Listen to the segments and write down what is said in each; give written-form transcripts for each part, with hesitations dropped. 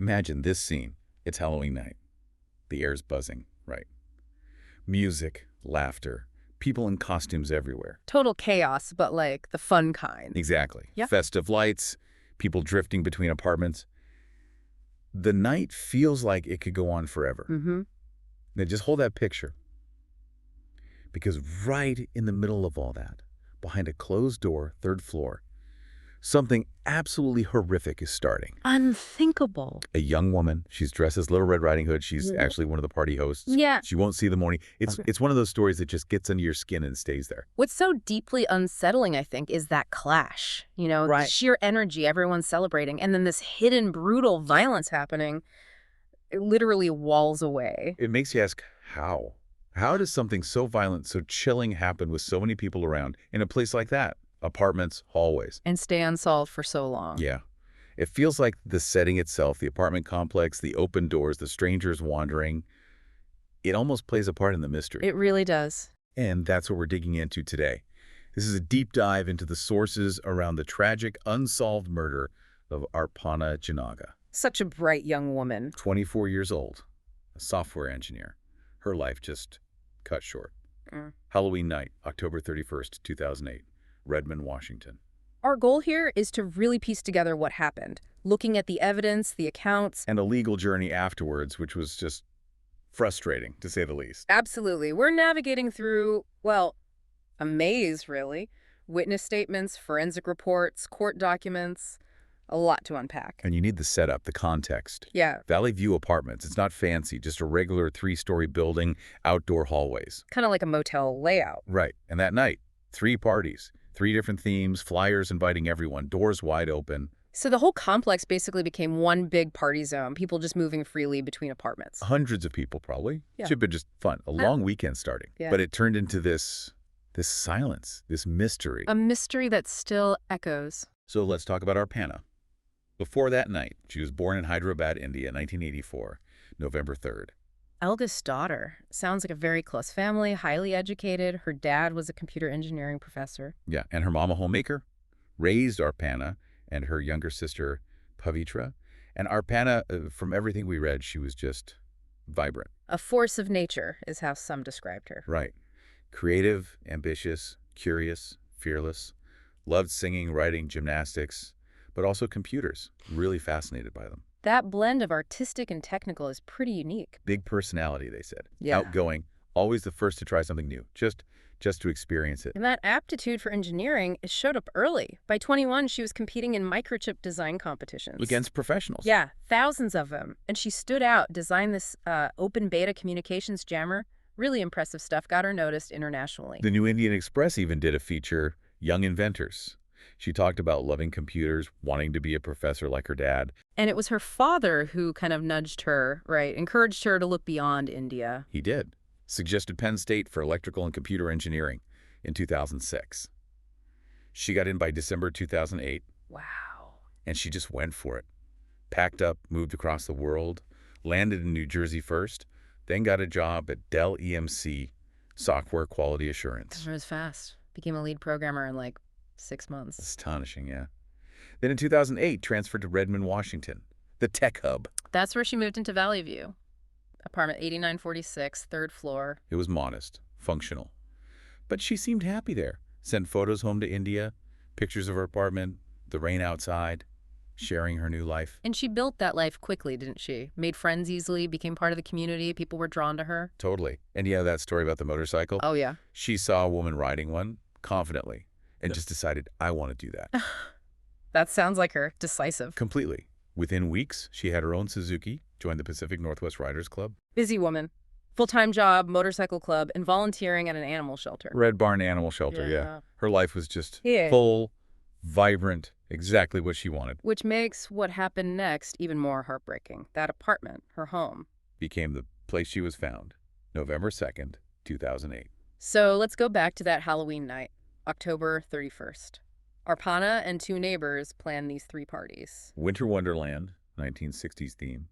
Imagine this scene. It's Halloween night. The air's buzzing, right? Music, laughter, people in costumes everywhere. Total chaos, but like the fun kind. Exactly. Yeah. Festive lights, people drifting between apartments. The night feels like it could go on forever. Mm-hmm. Now just hold that picture. Because right in the middle of all that, behind a closed door, third floor, something absolutely horrific is starting. Unthinkable. A young woman, she's dressed as Little Red Riding Hood. She's actually one of the party hosts. Yeah. She won't see the morning. It's one of those stories that just gets under your skin and stays there. What's so deeply unsettling, I think, is that clash. You know, Right. sheer energy, everyone's celebrating, and then this hidden, brutal violence happening, it literally walls away. It makes you ask, how? How does something so violent, so chilling happen with so many people around in a place like that? Apartments, hallways. And stay unsolved for so long. Yeah. It feels like the setting itself, the apartment complex, the open doors, the strangers wandering, it almost plays a part in the mystery. It really does. And that's what we're digging into today. This is a deep dive into the sources around the tragic, unsolved murder of Arpana Jinaga. Such a bright young woman. 24 years old, a software engineer. Her life just cut short. Halloween night, October 31st, 2008, Redmond, Washington. Our goal here is to really piece together what happened, looking at the evidence, the accounts. And a legal journey afterwards, which was just frustrating, to say the least. Absolutely. We're navigating through, well, a maze, really. Witness statements, forensic reports, court documents, a lot to unpack. And you need the setup, the context. Yeah. Valley View Apartments. It's not fancy, just a regular 3-story building, outdoor hallways. Kind of like a motel layout. Right. And that night, 3 parties, 3 different themes, flyers inviting everyone, doors wide open. So the whole complex basically became one big party zone, people just moving freely between apartments. Hundreds of people, probably. Yeah. Should have been just fun. A long weekend starting. Yeah. But it turned into this silence, this mystery. A mystery that still echoes. So let's talk about Arpana. Before that night, she was born in Hyderabad, India, 1984, November 3rd. Eldest daughter. Sounds like a very close family, highly educated. Her dad was a computer engineering professor. Yeah, and her mom a homemaker, raised Arpana and her younger sister, Pavitra. And Arpana, from everything we read, she was just vibrant. A force of nature is how some described her. Right. Creative, ambitious, curious, fearless. Loved singing, writing, gymnastics, but also computers. Really fascinated by them. That blend of artistic and technical is pretty unique. Big personality, they said. Yeah. Outgoing, always the first to try something new, just to experience it. And that aptitude for engineering showed up early. By 21, she was competing in microchip design competitions. Against professionals. Yeah, thousands of them. And she stood out, designed this open beta communications jammer. Really impressive stuff, got her noticed internationally. The New Indian Express even did a feature, Young Inventors. She talked about loving computers, wanting to be a professor like her dad. And it was her father who kind of nudged her, right, encouraged her to look beyond India. He did. Suggested Penn State for electrical and computer engineering in 2006. She got in by December 2008. Wow. And she just went for it. Packed up, moved across the world, landed in New Jersey first, then got a job at Dell EMC, Software Quality Assurance. It was fast. Became a lead programmer in like 6 months. Astonishing, yeah. Then in 2008, transferred to Redmond, Washington, the tech hub. That's where she moved into Valley View. Apartment 8946, 3rd floor. It was modest, functional. But she seemed happy there. Sent photos home to India, pictures of her apartment, the rain outside, sharing her new life. And she built that life quickly, didn't she? Made friends easily, became part of the community, people were drawn to her. Totally. And yeah, that story about the motorcycle? Oh, yeah. She saw a woman riding one confidently and just decided, I want to do that. That sounds like her. Decisive. Completely. Within weeks, she had her own Suzuki, joined the Pacific Northwest Riders Club. Busy woman. Full-time job, motorcycle club, and volunteering at an animal shelter. Red Barn Animal Shelter, yeah. Her life was just full, vibrant, exactly what she wanted. Which makes what happened next even more heartbreaking. That apartment, her home, became the place she was found, November 2nd, 2008. So let's go back to that Halloween night, October 31st. Arpana and 2 neighbors planned these 3 parties. Winter Wonderland, 1960s theme.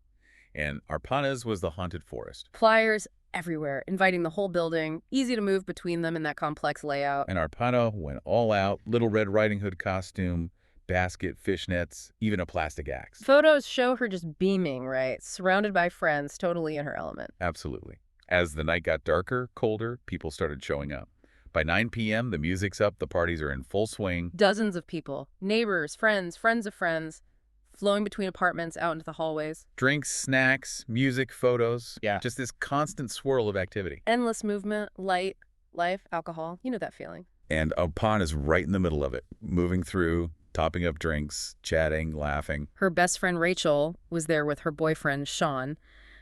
And Arpana's was the haunted forest. Flyers everywhere, inviting the whole building, easy to move between them in that complex layout. And Arpana went all out, Little Red Riding Hood costume, basket, fishnets, even a plastic axe. Photos show her just beaming, right? Surrounded by friends, totally in her element. Absolutely. As the night got darker, colder, people started showing up. By 9 p.m., the music's up, the parties are in full swing. Dozens of people, neighbors, friends, friends of friends, flowing between apartments out into the hallways. Drinks, snacks, music, photos. Yeah. Just this constant swirl of activity. Endless movement, light, life, alcohol. You know that feeling. And Arpana's right in the middle of it, moving through, topping up drinks, chatting, laughing. Her best friend Rachel was there with her boyfriend Sean.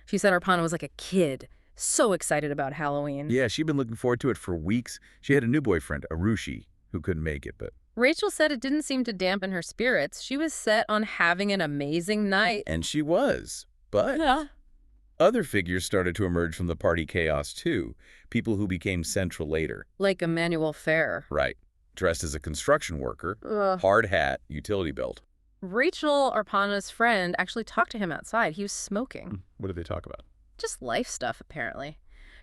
She said Arpana was like a kid, so excited about Halloween. Yeah, she'd been looking forward to it for weeks. She had a new boyfriend, Arushi, who couldn't make it, but... Rachel said it didn't seem to dampen her spirits. She was set on having an amazing night. And she was. But Yeah. other figures started to emerge from the party chaos, too. People who became central later. Like Emmanuel Fair. Right. Dressed as a construction worker, Ugh. hard hat, utility belt. Rachel, Arpana's friend, actually talked to him outside. He was smoking. What did they talk about? Just life stuff, apparently.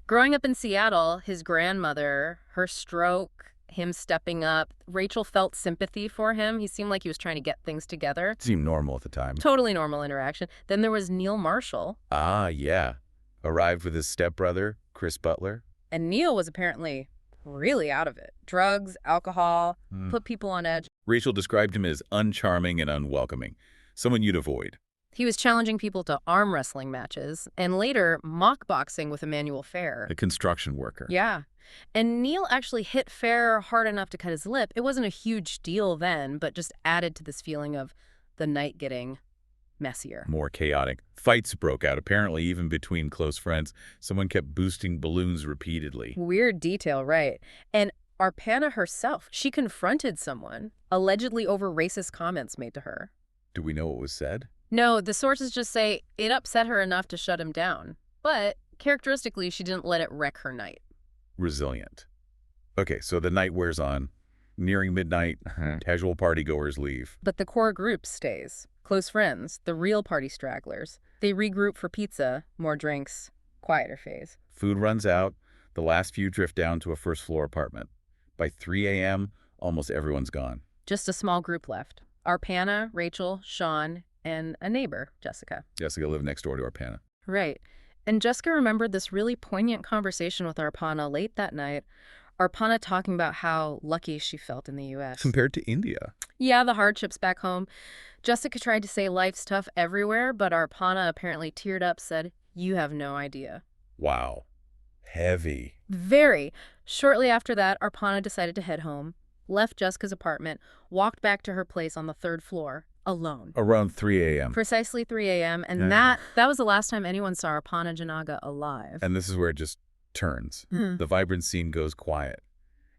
Growing up in Seattle, his grandmother, her stroke, him stepping up, Rachel felt sympathy for him. He seemed like he was trying to get things together. It seemed normal at the time. Totally normal interaction. Then there was Neil Marshall. Ah, yeah. Arrived with his stepbrother, Chris Butler. And Neil was apparently really out of it. Drugs, alcohol, put people on edge. Rachel described him as uncharming and unwelcoming. Someone you'd avoid. He was challenging people to arm wrestling matches and later mock boxing with Emmanuel Fair. A construction worker. Yeah. And Neil actually hit Fair hard enough to cut his lip. It wasn't a huge deal then, but just added to this feeling of the night getting messier. More chaotic. Fights broke out, apparently even between close friends. Someone kept boosting balloons repeatedly. Weird detail, right? And Arpana herself, she confronted someone, allegedly over racist comments made to her. Do we know what was said? No, the sources just say it upset her enough to shut him down. But characteristically, she didn't let it wreck her night. Resilient. Okay, so the night wears on. Nearing midnight, casual partygoers leave. But the core group stays. Close friends, the real party stragglers. They regroup for pizza, more drinks, quieter phase. Food runs out. The last few drift down to a first-floor apartment. By 3 a.m., almost everyone's gone. Just a small group left. Arpana, Rachel, Sean, and a neighbor, Jessica. Jessica lived next door to Arpana. Right. And Jessica remembered this really poignant conversation with Arpana late that night. Arpana talking about how lucky she felt in the U.S. Compared to India. Yeah, the hardships back home. Jessica tried to say life's tough everywhere, but Arpana apparently teared up, said, "You have no idea." Wow. Heavy. Very. Shortly after that, Arpana decided to head home, left Jessica's apartment, walked back to her place on the 3rd floor, alone. Around 3 a.m. Precisely 3 a.m., and Yeah. that was the last time anyone saw Arpana Jinaga alive. And this is where it just turns. The vibrant scene goes quiet.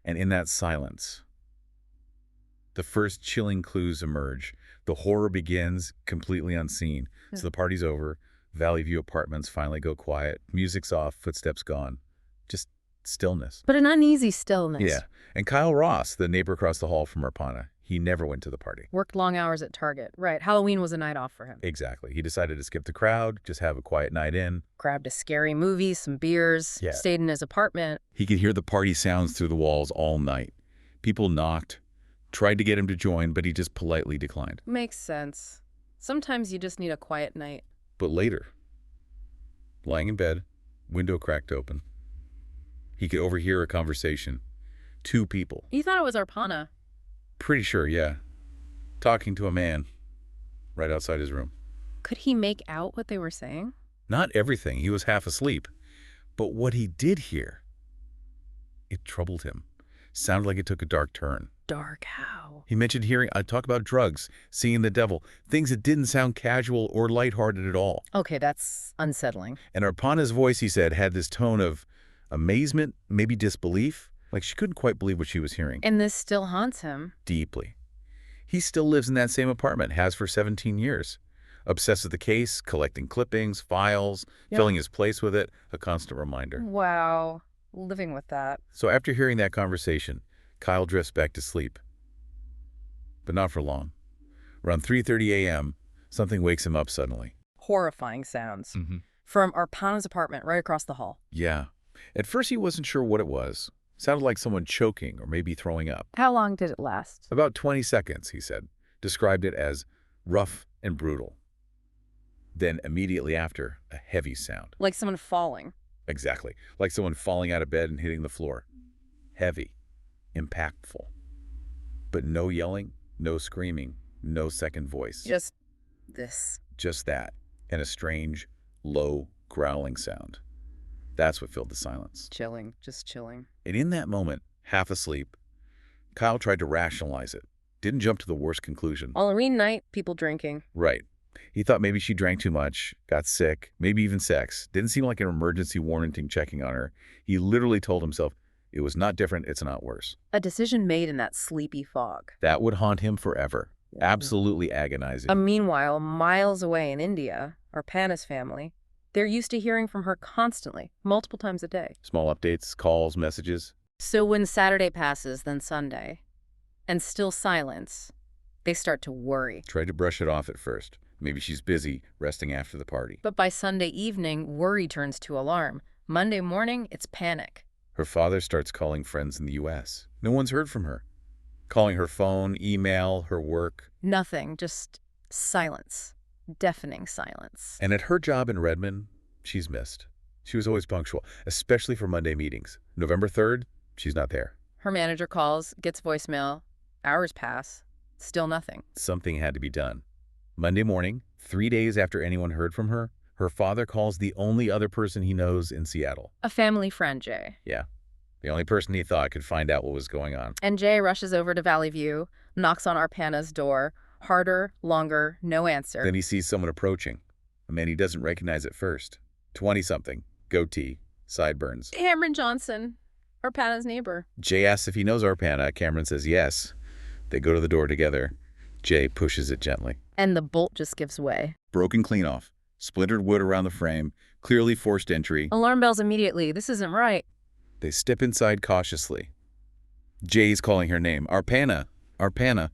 And in that silence, the first chilling clues emerge. The horror begins completely unseen. So the party's over. Valley View apartments finally go quiet. Music's off, footsteps gone. Just stillness. But an uneasy stillness. Yeah. And Kyle Ross, the neighbor across the hall from Arpana, he never went to the party. Worked long hours at Target. Right. Halloween was a night off for him. Exactly. He decided to skip the crowd, just have a quiet night in. Grabbed a scary movie, some beers, Yeah. stayed in his apartment. He could hear the party sounds through the walls all night. People knocked, tried to get him to join, but he just politely declined. Makes sense. Sometimes you just need a quiet night. But later, lying in bed, window cracked open, he could overhear a conversation. 2 people. You thought it was Arpana. Pretty sure, yeah. Talking to a man right outside his room. Could he make out what they were saying? Not everything. He was half asleep. But what he did hear, it troubled him. Sounded like it took a dark turn. Dark how? He mentioned hearing talk about drugs, seeing the devil, things that didn't sound casual or lighthearted at all. Okay, that's unsettling. And Arpana's voice, he said, had this tone of amazement, maybe disbelief, like she couldn't quite believe what she was hearing. And this still haunts him. Deeply. He still lives in that same apartment, has for 17 years. Obsessed with the case, collecting clippings, files, filling his place with it, a constant reminder. Wow. Living with that. So after hearing that conversation, Kyle drifts back to sleep. But not for long. Around 3:30 a.m., something wakes him up suddenly. Horrifying sounds. From Arpana's apartment right across the hall. Yeah. At first he wasn't sure what it was. Sounded like someone choking or maybe throwing up. How long did it last? About 20 seconds, he said. described it as rough and brutal. Then immediately after, a heavy sound. Like someone falling. Exactly. Like someone falling out of bed and hitting the floor. Heavy. Impactful. But no yelling, no screaming, no second voice. Just this. Just that. And a strange, low, growling sound. That's what filled the silence. Chilling. Just chilling. And in that moment, half asleep, Kyle tried to rationalize it. Didn't jump to the worst conclusion. Halloween night, people drinking. Right. He thought maybe she drank too much, got sick, maybe even sex. Didn't seem like an emergency warranting checking on her. He literally told himself, it was not different, it's not worse. A decision made in that sleepy fog. That would haunt him forever. Absolutely agonizing. Meanwhile, miles away in India, Arpana's family, they're used to hearing from her constantly, multiple times a day. Small updates, calls, messages. So when Saturday passes, then Sunday, and still silence, they start to worry. Tried to brush it off at first. Maybe she's busy, resting after the party. But by Sunday evening, worry turns to alarm. Monday morning, it's panic. Her father starts calling friends in the U.S. No one's heard from her. Calling her phone, email, her work. Nothing, just silence. Deafening silence. And at her job in Redmond, she's missed. She was always punctual, especially for Monday meetings. November 3rd, she's not there. Her manager calls, gets voicemail. Hours pass. Still nothing. Something had to be done. Monday morning, 3 days after anyone heard from her, her father calls the only other person he knows in Seattle. A family friend, Jay. Yeah, the only person he thought could find out what was going on. And Jay rushes over to Valley View, knocks on Arpana's door. Harder, longer, no answer. Then he sees someone approaching. A man he doesn't recognize at first. 20-something, goatee, sideburns. Cameron Johnson, Arpana's neighbor. Jay asks if he knows Arpana. Cameron says yes. They go to the door together. Jay pushes it gently. And the bolt just gives way. Broken clean off. Splintered wood around the frame. Clearly forced entry. Alarm bells immediately. This isn't right. They step inside cautiously. Jay's calling her name. Arpana! Arpana!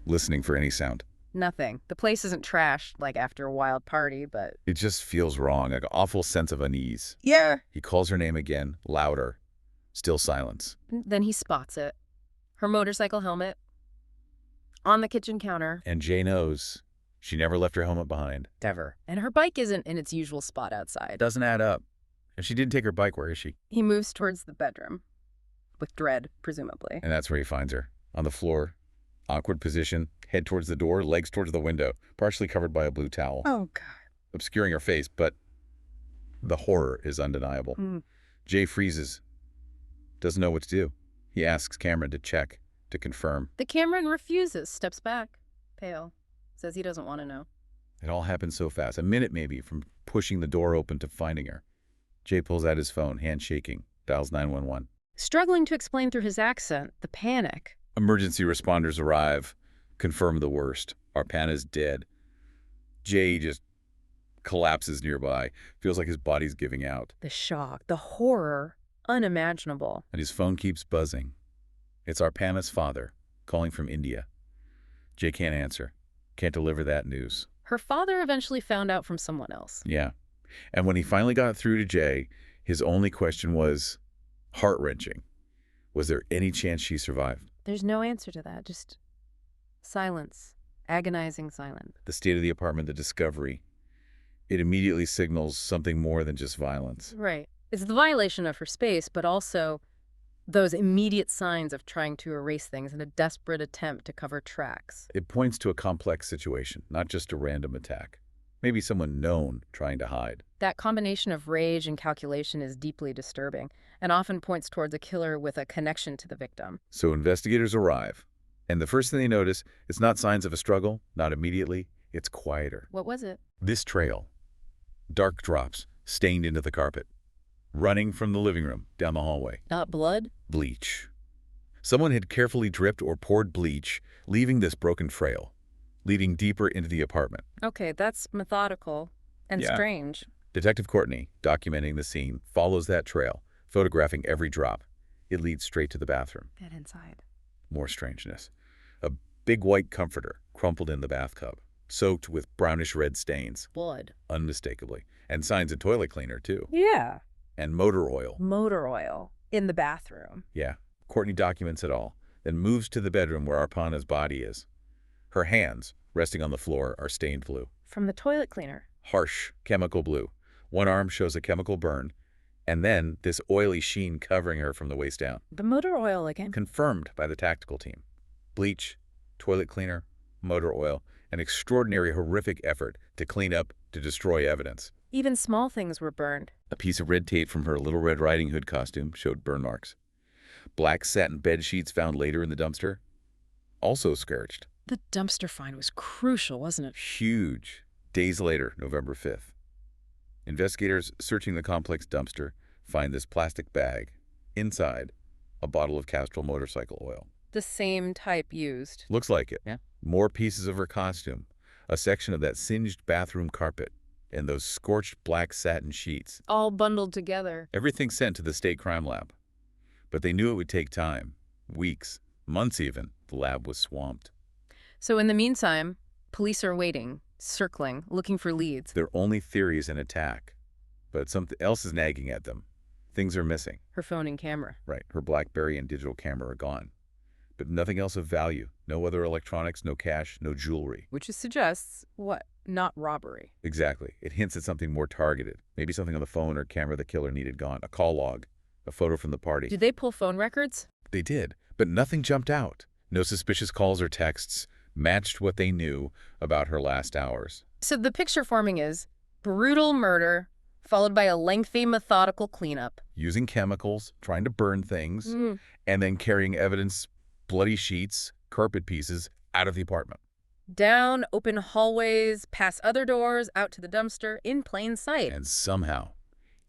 Listening for any sound. Nothing. The place isn't trashed like after a wild party, but... It just feels wrong, like an awful sense of unease. Yeah. He calls her name again, louder. Still silence. Then he spots it. Her motorcycle helmet. On the kitchen counter. And Jay knows she never left her helmet behind. Ever. And her bike isn't in its usual spot outside. Doesn't add up. If she didn't take her bike, where is she? He moves towards the bedroom. With dread, presumably. And that's where he finds her. On the floor. Awkward position. Head towards the door, legs towards the window. Partially covered by a blue towel. Oh, God. Obscuring her face, but the horror is undeniable. Jay freezes. Doesn't know what to do. He asks Cameron to check, to confirm. The Cameron refuses, steps back, pale. Says he doesn't want to know. It all happened so fast. A minute maybe from pushing the door open to finding her. Jay pulls out his phone, hand shaking, dials 911. Struggling to explain through his accent, the panic. Emergency responders arrive, confirm the worst. Arpana's dead. Jay just collapses nearby. Feels like his body's giving out. The shock, the horror, unimaginable. And his phone keeps buzzing. It's Arpana's father, calling from India. Jay can't answer. Can't deliver that news. Her father eventually found out from someone else. Yeah. And when he finally got through to Jay, his only question was heart-wrenching. Was there any chance she survived? There's no answer to that. Just silence. Agonizing silence. The state of the apartment, the discovery. It immediately signals something more than just violence. Right. It's the violation of her space, but also those immediate signs of trying to erase things in a desperate attempt to cover tracks. It points to a complex situation, not just a random attack. Maybe someone known trying to hide. That combination of rage and calculation is deeply disturbing and often points towards a killer with a connection to the victim. So investigators arrive, and the first thing they notice, it's not signs of a struggle, not immediately, it's quieter. What was it? This trail. Dark drops, stained into the carpet. Running from the living room, down the hallway. Not blood? Bleach. Someone had carefully dripped or poured bleach, leaving this broken trail, leading deeper into the apartment. Okay, that's methodical and strange. Detective Courtney, documenting the scene, follows that trail, photographing every drop. It leads straight to the bathroom. Get inside. More strangeness. A big white comforter crumpled in the bathtub, soaked with brownish-red stains. Blood. Unmistakably. And signs of toilet cleaner, too. Yeah. And motor oil. Motor oil. In the bathroom. Yeah. Courtney documents it all, then moves to the bedroom where Arpana's body is. Her hands, resting on the floor, are stained blue. From the toilet cleaner. Harsh chemical blue. One arm shows a chemical burn, and then this oily sheen covering her from the waist down. The motor oil again. Confirmed by the tactical team. Bleach, toilet cleaner, motor oil, an extraordinary horrific effort to clean up, to destroy evidence. Even small things were burned. A piece of red tape from her Little Red Riding Hood costume showed burn marks. Black satin bed sheets found later in the dumpster, also scourged. The dumpster find was crucial, wasn't it? Huge. Days later, November 5th. Investigators searching the complex dumpster find this plastic bag. Inside, a bottle of Castrol motorcycle oil. The same type used. Looks like it. Yeah. More pieces of her costume, a section of that singed bathroom carpet, and those scorched black satin sheets. All bundled together. Everything sent to the state crime lab. But they knew it would take time. Weeks, months even. The lab was swamped. So in the meantime, police are waiting, circling, looking for leads. Their only theory is an attack. But something else is nagging at them. Things are missing. Her phone and camera. Right. Her BlackBerry and digital camera are gone. But nothing else of value. No other electronics, no cash, no jewelry. Which suggests, what? Not robbery. Exactly. It hints at something more targeted. Maybe something on the phone or camera the killer needed gone. A call log. A photo from the party. Did they pull phone records? They did. But nothing jumped out. No suspicious calls or texts matched what they knew about her last hours. So the picture forming is brutal murder, followed by a lengthy, methodical cleanup. Using chemicals, trying to burn things, and then carrying evidence, bloody sheets, carpet pieces, out of the apartment. Down open hallways, past other doors, out to the dumpster, in plain sight. And somehow,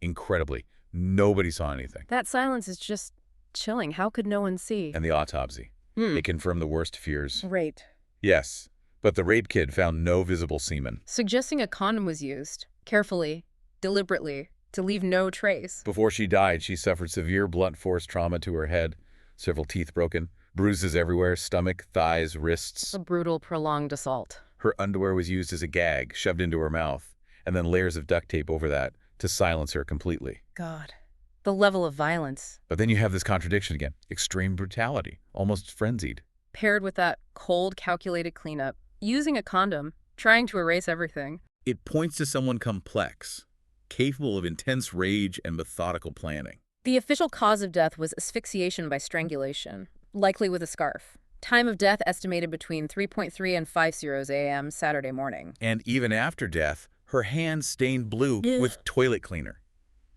incredibly, nobody saw anything. That silence is just chilling. How could no one see? And the autopsy. It confirmed the worst fears. Rape. Yes, but the rape kit found no visible semen. Suggesting a condom was used, carefully, deliberately, to leave no trace. Before she died, she suffered severe blunt force trauma to her head, several teeth broken, bruises everywhere, stomach, thighs, wrists. A brutal, prolonged assault. Her underwear was used as a gag, shoved into her mouth, and then layers of duct tape over that to silence her completely. God. The level of violence. But then you have this contradiction again. Extreme brutality, almost frenzied. Paired with that cold, calculated cleanup, using a condom, trying to erase everything. It points to someone complex, capable of intense rage and methodical planning. The official cause of death was asphyxiation by strangulation, likely with a scarf. Time of death estimated between 3:3 and 5:00 a.m. Saturday morning. And even after death, her hands stained blue with toilet cleaner,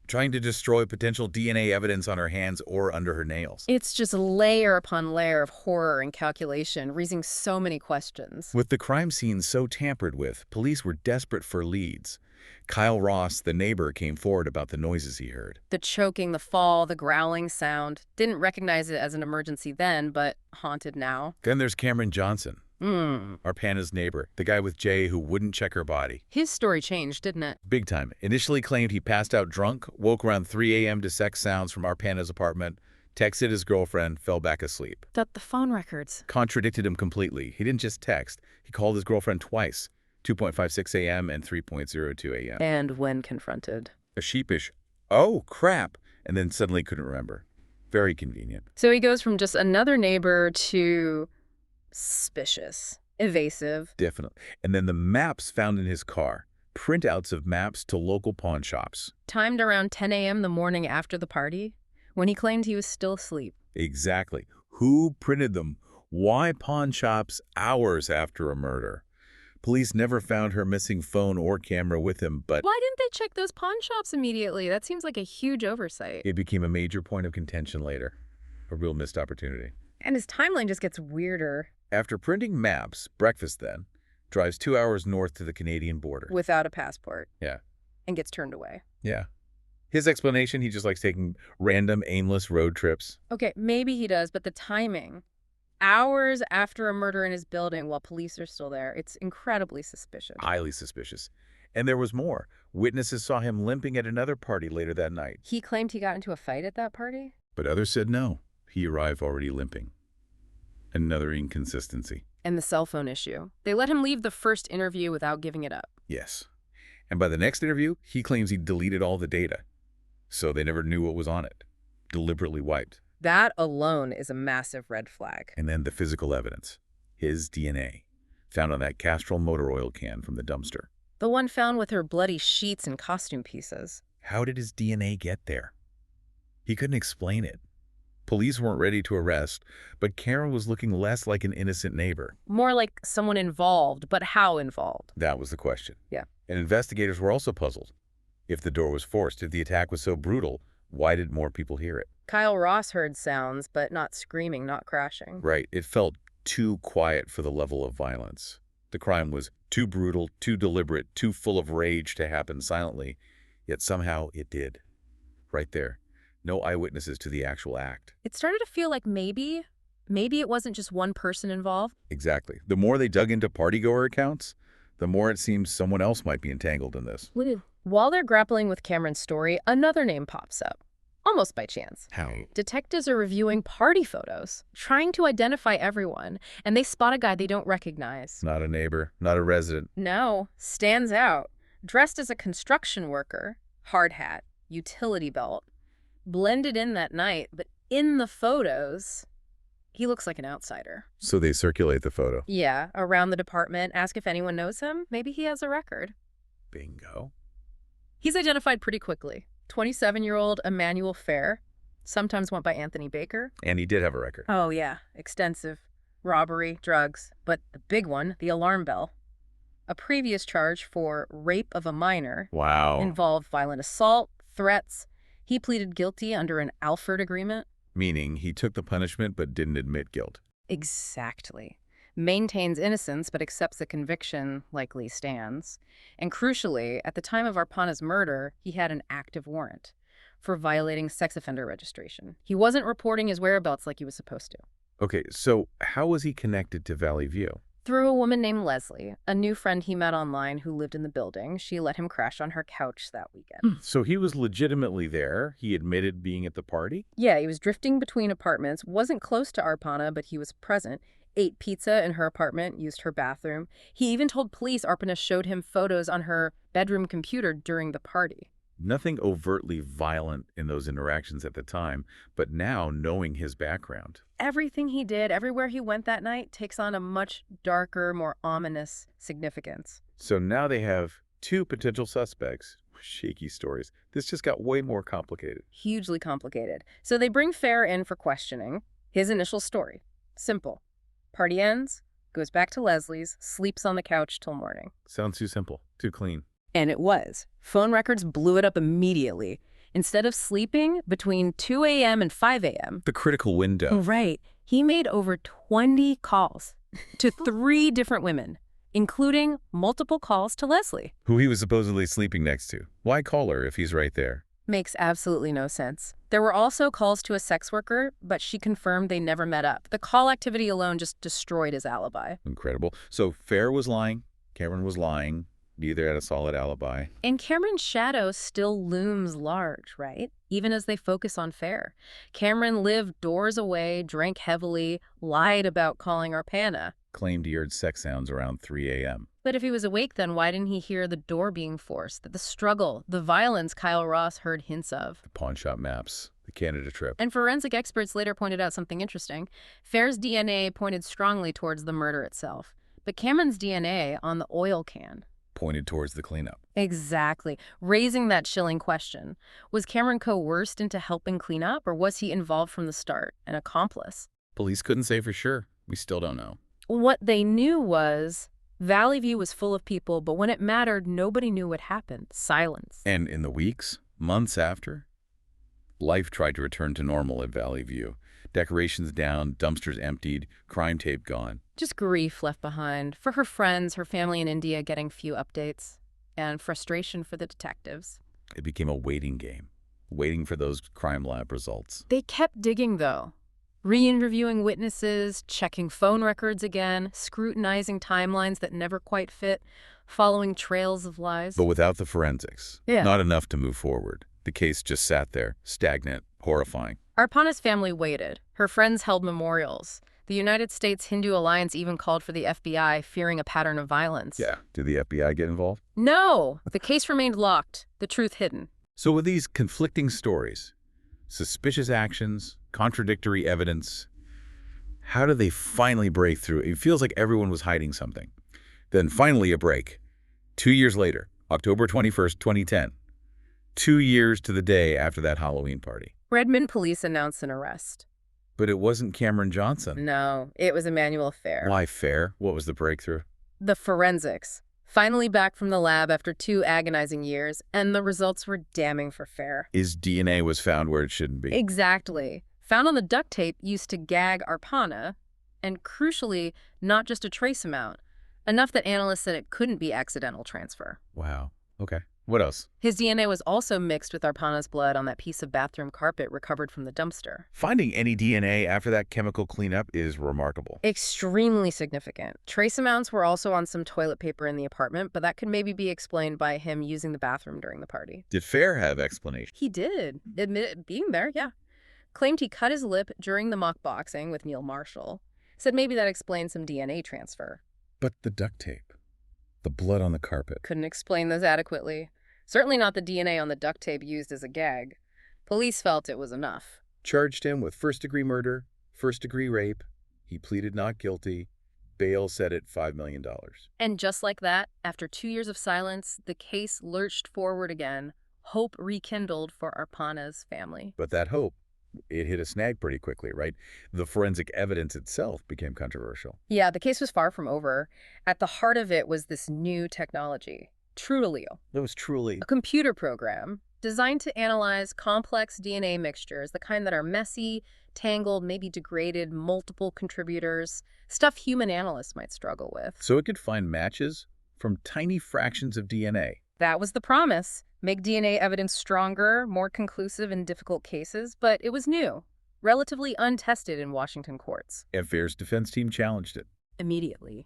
trying to destroy potential DNA evidence on her hands or under her nails. It's just layer upon layer of horror and calculation, raising so many questions. With the crime scene so tampered with, police were desperate for leads. Kyle Ross, the neighbor, came forward about the noises he heard. The choking, the fall, the growling sound. Didn't recognize it as an emergency then, but haunted now. Then there's Cameron Johnson, Arpana's neighbor, the guy with Jay who wouldn't check her body. His story changed, didn't it? Big time. Initially claimed he passed out drunk, woke around 3 a.m. to sex sounds from Arpana's apartment, texted his girlfriend, fell back asleep. The phone records. Contradicted him completely. He didn't just text. He called his girlfriend twice, 2:56 a.m. and 3:02 a.m. And when confronted. A sheepish, "Oh, crap," and then suddenly couldn't remember. Very convenient. So he goes from just another neighbor to suspicious, evasive. Definitely. And then the maps found in his car, printouts of maps to local pawn shops. Timed around 10 a.m. the morning after the party, when he claimed he was still asleep. Exactly. Who printed them? Why pawn shops hours after a murder? Police never found her missing phone or camera with him, but Why didn't they check those pawn shops immediately? That seems like a huge oversight. it became a major point of contention later. A real missed opportunity. And his timeline just gets weirder. After printing maps, Breakfast then drives 2 hours north to the Canadian border. Without a passport. Yeah. And gets turned away. Yeah. His explanation, he just likes taking random, aimless road trips. Okay, maybe he does, but the timing. Hours after a murder in his building while police are still there. It's incredibly suspicious. Highly suspicious. And there was more. Witnesses saw him limping at another party later that night. He claimed he got into a fight at that party? But others said no. He arrived already limping. Another inconsistency. And the cell phone issue. They let him leave the first interview without giving it up. Yes. And by the next interview, he claims he deleted all the data. So they never knew what was on it. Deliberately wiped. That alone is a massive red flag. And then the physical evidence. His DNA. found on that Castrol motor oil can from the dumpster. The one found with her bloody sheets and costume pieces. How did his DNA get there? He couldn't explain it. Police weren't ready to arrest, but Karen was looking less like an innocent neighbor. More like someone involved, but how involved? That was the question. Yeah. And investigators were also puzzled. If the door was forced, if the attack was so brutal, why did more people hear it? Kyle Ross heard sounds, but not screaming, not crashing. Right. It felt too quiet for the level of violence. The crime was too brutal, too deliberate, too full of rage to happen silently, yet somehow it did. Right there. No eyewitnesses to the actual act. It started to feel like maybe it wasn't just one person involved. Exactly. The more they dug into partygoer accounts, the more it seems someone else might be entangled in this. While they're grappling with Cameron's story, another name pops up. Almost by chance. How? Detectives are reviewing party photos, trying to identify everyone, and they spot a guy they don't recognize. Not a neighbor, not a resident. No, stands out. Dressed as a construction worker, hard hat, utility belt. Blended in that night, but in the photos, he looks like an outsider. So they circulate the photo. Yeah, around the department, ask if anyone knows him. Maybe he has a record. Bingo. He's identified pretty quickly. 27-year-old Emmanuel Fair, sometimes went by Anthony Baker. And he did have a record. Oh, yeah, extensive. Robbery, drugs, but the big one, the alarm bell. A previous charge for rape of a minor. Wow. Involved violent assault, threats. He pleaded guilty under an Alford agreement. Meaning he took the punishment but didn't admit guilt. Exactly. Maintains innocence but accepts the conviction likely stands. And crucially, at the time of Arpana's murder, he had an active warrant for violating sex offender registration. He wasn't reporting his whereabouts like he was supposed to. Okay, so how was he connected to Valley View? Through a woman named Leslie, a new friend he met online who lived in the building. She let him crash on her couch that weekend. So he was legitimately there. He admitted being at the party? Yeah, he was drifting between apartments, wasn't close to Arpana, but he was present. Ate pizza in her apartment, used her bathroom. He even told police Arpana showed him photos on her bedroom computer during the party. Nothing overtly violent in those interactions at the time, but now knowing his background. Everything he did, everywhere he went that night, takes on a much darker, more ominous significance. So now they have two potential suspects. Shaky stories. This just got way more complicated. Hugely complicated. So they bring Fair in for questioning. His initial story. Simple. Party ends, goes back to Leslie's, sleeps on the couch till morning. Sounds too simple, too clean. And it was. Phone records blew it up immediately. Instead of sleeping between 2 a.m. and 5 a.m. The critical window. Right. He made over 20 calls to 3 different women, including multiple calls to Leslie. Who he was supposedly sleeping next to. Why call her if he's right there? Makes absolutely no sense. There were also calls to a sex worker, but she confirmed they never met up. The call activity alone just destroyed his alibi. Incredible. So Fair was lying, Cameron was lying. Neither had a solid alibi. And Cameron's shadow still looms large, right? Even as they focus on Fair. Cameron lived doors away, drank heavily, lied about calling Arpana. Claimed he heard sex sounds around 3 a.m. But if he was awake then, why didn't he hear the door being forced? The struggle, the violence Kyle Ross heard hints of. The pawn shop maps, the Canada trip. And forensic experts later pointed out something interesting. Fair's DNA pointed strongly towards the murder itself. But Cameron's DNA on the oil can pointed towards the cleanup. Exactly. Raising that chilling question. Was Cameron coerced into helping clean up, or was he involved from the start, an accomplice? Police couldn't say for sure. We still don't know. What they knew was Valley View was full of people, but when it mattered, nobody knew what happened. Silence. And in the weeks, months after, life tried to return to normal at Valley View. Decorations down, dumpsters emptied, crime tape gone. Just grief left behind for her friends, her family in India getting few updates, and frustration for the detectives. It became a waiting game, waiting for those crime lab results. They kept digging, though. Re-interviewing witnesses, checking phone records again, scrutinizing timelines that never quite fit, following trails of lies. But without the forensics, Yeah. Not enough to move forward. The case just sat there, stagnant, horrifying. Arpana's family waited. Her friends held memorials. The United States Hindu Alliance even called for the FBI, fearing a pattern of violence. Yeah. Did the FBI get involved? No! The case remained locked, the truth hidden. So with these conflicting stories, suspicious actions, contradictory evidence, how do they finally break through? It feels like everyone was hiding something. Then finally a break. 2 years later, October 21st, 2010. 2 years to the day after that Halloween party. Redmond police announced an arrest. But it wasn't Cameron Johnson. No, it was Emmanuel Fair. Why Fair? What was the breakthrough? The forensics. Finally back from the lab after 2 agonizing years, and the results were damning for Fair. His DNA was found where it shouldn't be. Exactly. Found on the duct tape used to gag Arpana, and crucially, not just a trace amount. Enough that analysts said it couldn't be accidental transfer. Wow. Okay. What else? His DNA was also mixed with Arpana's blood on that piece of bathroom carpet recovered from the dumpster. Finding any DNA after that chemical cleanup is remarkable. Extremely significant. Trace amounts were also on some toilet paper in the apartment, but that could maybe be explained by him using the bathroom during the party. Did Fair have explanation? He did. Admitted being there, yeah. Claimed he cut his lip during the mock boxing with Neil Marshall. Said maybe that explains some DNA transfer. But the duct tape, the blood on the carpet. Couldn't explain those adequately. Certainly not the DNA on the duct tape used as a gag. Police felt it was enough. Charged him with first-degree murder, first-degree rape. He pleaded not guilty. Bail set at $5 million. And just like that, after 2 years of silence, the case lurched forward again. Hope rekindled for Arpana's family. But that hope, it hit a snag pretty quickly, right? The forensic evidence itself became controversial. Yeah, the case was far from over. At the heart of it was this new technology, True-Allele. That was truly A computer program designed to analyze complex DNA mixtures, the kind that are messy, tangled, maybe degraded, multiple contributors, stuff human analysts might struggle with. So it could find matches from tiny fractions of DNA. That was the promise. Make DNA evidence stronger, more conclusive in difficult cases, but it was new, relatively untested in Washington courts. And Fair's defense team challenged it. Immediately.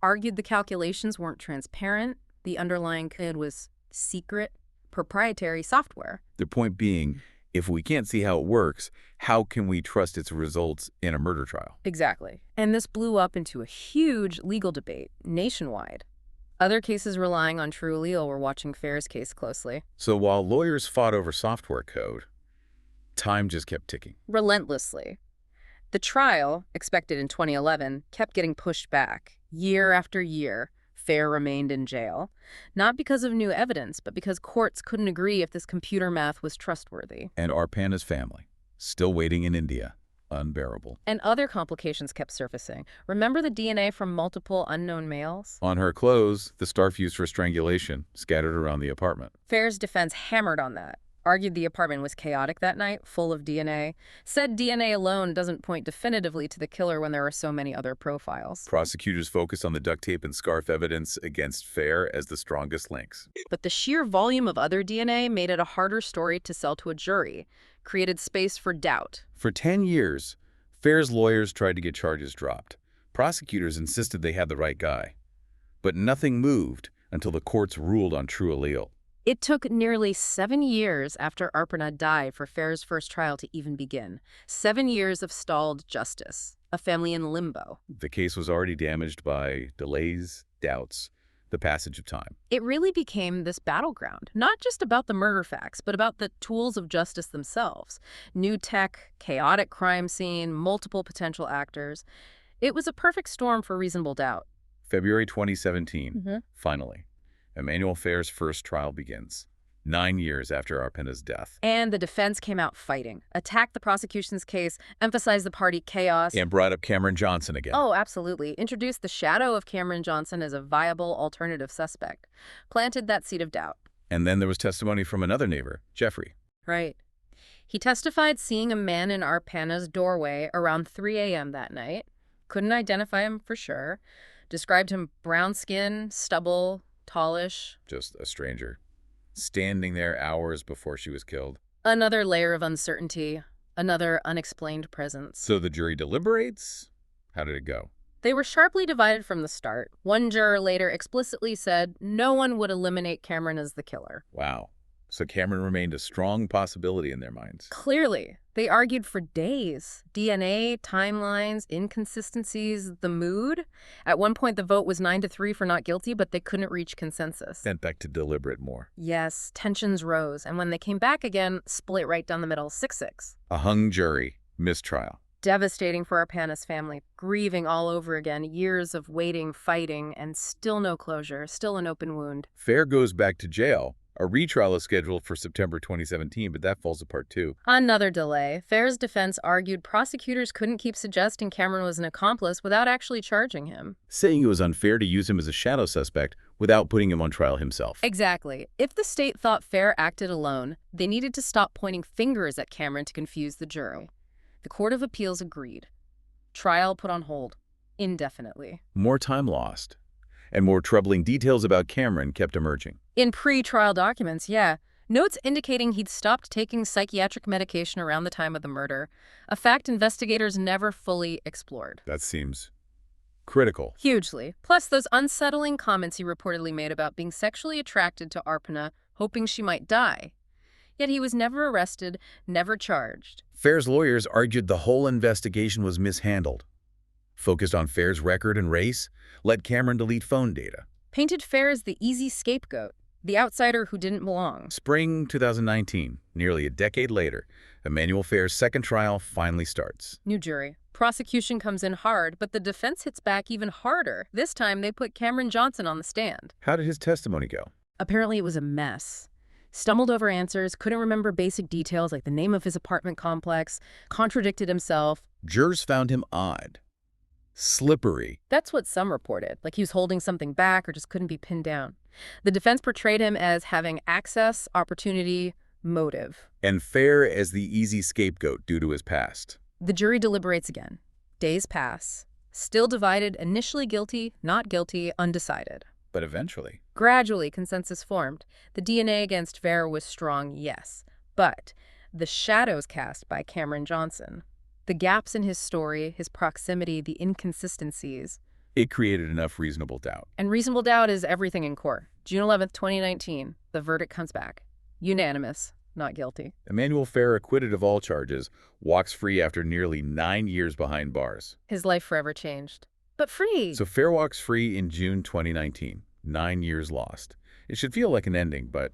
Argued the calculations weren't transparent, the underlying code was secret, proprietary software. The point being, if we can't see how it works, how can we trust its results in a murder trial? Exactly. And this blew up into a huge legal debate nationwide. Other cases relying on True-Allele were watching Fair's case closely. So while lawyers fought over software code, time just kept ticking. Relentlessly. The trial, expected in 2011, kept getting pushed back. Year after year, Fair remained in jail. Not because of new evidence, but because courts couldn't agree if this computer math was trustworthy. And Arpana's family, still waiting in India. Unbearable. And other complications kept surfacing. Remember the DNA from multiple unknown males? On her clothes, the stuff used for strangulation scattered around the apartment. Fair's defense hammered on that. Argued the apartment was chaotic that night, full of DNA. Said DNA alone doesn't point definitively to the killer when there are so many other profiles. Prosecutors focused on the duct tape and scarf evidence against Fair as the strongest links. But the sheer volume of other DNA made it a harder story to sell to a jury, created space for doubt. For 10 years, Fair's lawyers tried to get charges dropped. Prosecutors insisted they had the right guy. But nothing moved until the courts ruled on True-Allele. It took nearly 7 years after Arpana died for Fair's first trial to even begin. 7 years of stalled justice, a family in limbo. The case was already damaged by delays, doubts, the passage of time. It really became this battleground, not just about the murder facts, but about the tools of justice themselves. New tech, chaotic crime scene, multiple potential actors. It was a perfect storm for reasonable doubt. February 2017, finally, Emmanuel Fair's first trial begins, 9 years after Arpana's death. And the defense came out fighting, attacked the prosecution's case, emphasized the party chaos. And brought up Cameron Johnson again. Oh, absolutely. Introduced the shadow of Cameron Johnson as a viable alternative suspect. Planted that seed of doubt. And then there was testimony from another neighbor, Jeffrey. Right. He testified seeing a man in Arpana's doorway around 3 a.m. that night. Couldn't identify him for sure. Described him brown skin, stubble, tallish. Just a stranger. Standing there hours before she was killed. Another layer of uncertainty, another unexplained presence. So the jury deliberates? How did it go? They were sharply divided from the start. One juror later explicitly said no one would eliminate Cameron as the killer. Wow. So Cameron remained a strong possibility in their minds. Clearly. They argued for days. DNA, timelines, inconsistencies, the mood. At one point, the vote was 9-3 for not guilty, but they couldn't reach consensus. Sent back to deliberate more. Yes, tensions rose, and when they came back again, split right down the middle, 6-6. A hung jury, mistrial. Devastating for Arpana's family, grieving all over again, years of waiting, fighting, and still no closure, still an open wound. Fair goes back to jail. A retrial is scheduled for September 2017, but that falls apart too. Another delay. Fair's defense argued prosecutors couldn't keep suggesting Cameron was an accomplice without actually charging him. Saying it was unfair to use him as a shadow suspect without putting him on trial himself. Exactly. If the state thought Fair acted alone, they needed to stop pointing fingers at Cameron to confuse the jury. The Court of Appeals agreed. Trial put on hold, indefinitely. More time lost, and more troubling details about Cameron kept emerging. In pre-trial documents, yeah. Notes indicating he'd stopped taking psychiatric medication around the time of the murder, a fact investigators never fully explored. That seems critical. Hugely. Plus those unsettling comments he reportedly made about being sexually attracted to Arpana, hoping she might die. Yet he was never arrested, never charged. Fair's lawyers argued the whole investigation was mishandled. Focused on Fair's record and race, let Cameron delete phone data. Painted Fair as the easy scapegoat, the outsider who didn't belong. Spring 2019, nearly a decade later, Emmanuel Fair's second trial finally starts. New jury. Prosecution comes in hard, but the defense hits back even harder. This time they put Cameron Johnson on the stand. How did his testimony go? Apparently it was a mess. Stumbled over answers, couldn't remember basic details like the name of his apartment complex, contradicted himself. Jurors found him odd, slippery. That's what some reported, like he was holding something back or just couldn't be pinned down. The defense portrayed him as having access, opportunity, motive. And Fair as the easy scapegoat due to his past. The jury deliberates again. Days pass. Still divided, initially guilty, not guilty, undecided. But eventually. Gradually, consensus formed. The DNA against Fair was strong, yes. But the shadows cast by Cameron Johnson, the gaps in his story, his proximity, the inconsistencies. It created enough reasonable doubt. And reasonable doubt is everything in court. June 11th, 2019, the verdict comes back. Unanimous, not guilty. Emmanuel Fair, acquitted of all charges, walks free after nearly 9 years behind bars. His life forever changed. But free. So Fair walks free in June 2019. 9 years lost. It should feel like an ending, but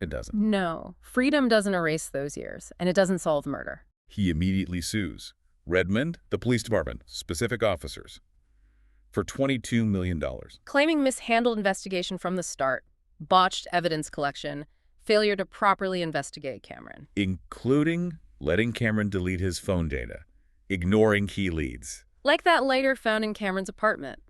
it doesn't. No. Freedom doesn't erase those years, and it doesn't solve murder. He immediately sues Redmond, the police department, specific officers, for $22 million. Claiming mishandled investigation from the start, botched evidence collection, failure to properly investigate Cameron. Including letting Cameron delete his phone data, ignoring key leads. Like that lighter found in Cameron's apartment,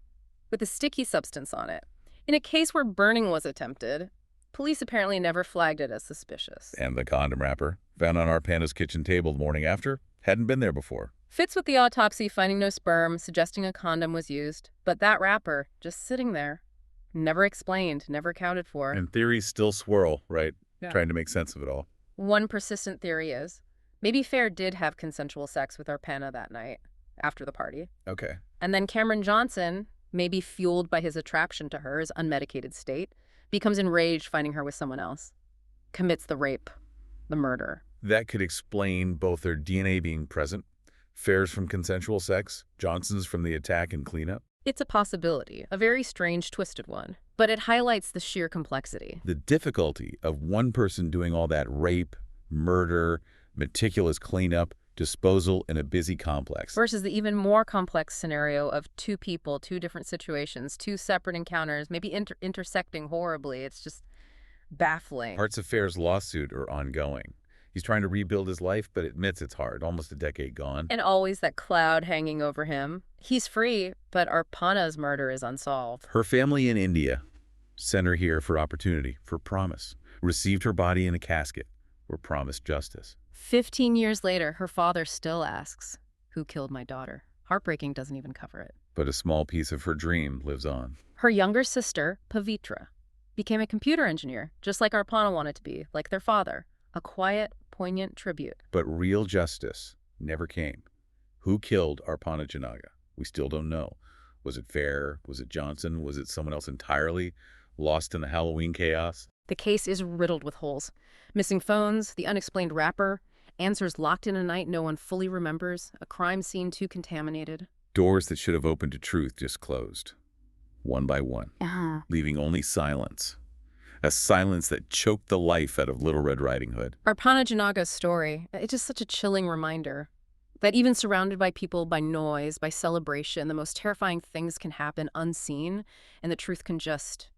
with a sticky substance on it. In a case where burning was attempted, police apparently never flagged it as suspicious. And the condom wrapper, found on Arpana's kitchen table the morning after, hadn't been there before. Fits with the autopsy finding no sperm, suggesting a condom was used. But that wrapper, just sitting there, never explained, never accounted for. And theories still swirl, right? Yeah. Trying to make sense of it all. One persistent theory is, maybe Fair did have consensual sex with Arpana that night, after the party. Okay. And then Cameron Johnson, maybe fueled by his attraction to her, his unmedicated state, becomes enraged finding her with someone else. Commits the rape, the murder. That could explain both their DNA being present, Fair's from consensual sex, Johnson's from the attack and cleanup. It's a possibility, a very strange, twisted one. But it highlights the sheer complexity. The difficulty of one person doing all that rape, murder, meticulous cleanup, disposal in a busy complex. Versus the even more complex scenario of two people, two different situations, two separate encounters, maybe intersecting horribly. It's just baffling. Parts of Fair's lawsuit are ongoing. He's trying to rebuild his life, but admits it's hard, almost a decade gone. And always that cloud hanging over him. He's free, but Arpana's murder is unsolved. Her family in India sent her here for opportunity, for promise. Received her body in a casket, were promised justice. 15 years later, her father still asks, who killed my daughter? Heartbreaking doesn't even cover it. But a small piece of her dream lives on. Her younger sister, Pavitra, became a computer engineer, just like Arpana wanted to be, like their father. A quiet, poignant tribute. But real justice never came. Who killed Arpana Jinaga? We still don't know. Was it Fair? Was it Johnson? Was it someone else entirely? Lost in the Halloween chaos? The case is riddled with holes. Missing phones, the unexplained wrapper, answers locked in a night no one fully remembers, a crime scene too contaminated. Doors that should have opened to truth just closed, one by one, leaving only silence. A silence that choked the life out of Little Red Riding Hood. Arpana Jinaga's story, it's just such a chilling reminder. That even surrounded by people, by noise, by celebration, the most terrifying things can happen unseen, and the truth can just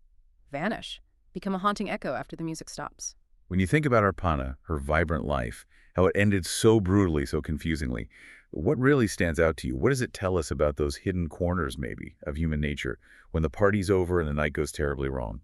vanish, become a haunting echo after the music stops. When you think about Arpana, her vibrant life, how it ended so brutally, so confusingly, what really stands out to you? What does it tell us about those hidden corners, maybe, of human nature when the party's over and the night goes terribly wrong?